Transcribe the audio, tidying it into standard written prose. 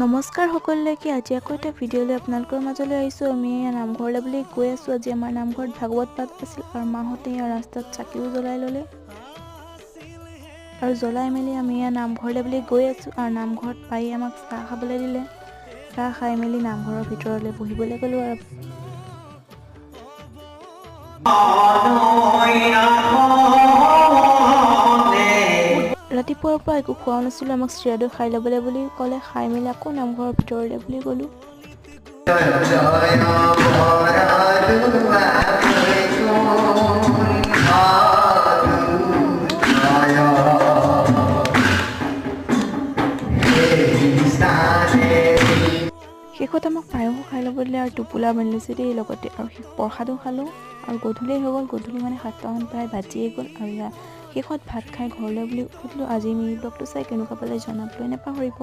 নমস্কাৰ সকলোকে আজি আকৌ এটা ভিডিঅ'লৈ আপোনালোকৰ মাজলৈ আহিছোঁ। আমি নামঘৰলৈ বুলি গৈ আছোঁ। আজি আমাৰ নামঘৰত ভাগৱত পাঠ আছিল আৰু মাহঁতে ৰাস্তাত চাকিও জ্বলাই ল'লে আৰু জ্বলাই মেলি আমি নামঘৰলৈ বুলি গৈ আছোঁ আৰু নামঘৰত পাই আমাক চাহ খাবলৈ দিলে। চাহ খাই মেলি নামঘৰৰ ভিতৰলৈ বহিবলৈ গ'লোঁ আৰু ৰাতিপুৱাৰ পৰা একো খোৱা নাছিলোঁ। আমাক চিৰাদৈ খাই ল'বলৈ বুলি ক'লে। খাই মেলি আকৌ নামঘৰৰ ভিতৰলৈ বুলি গ'লোঁ। শেষত আমাক পায়সো খাই ল'ব দিলে আৰু টোপোলা বান্ধিছে দেই লগতে আৰু প্ৰসাদো খালোঁ আৰু গধূলি হৈ গ'ল। গধূলি মানে 7টামান প্ৰায় বাজিয়ে গ'ল আৰু শেষত ভাত খাই ঘৰলৈ বুলি উঠিলোঁ। আজি মিনি ব্লগটো চাই কেনেকুৱা পালে জনাবলৈ নাপাহৰিব।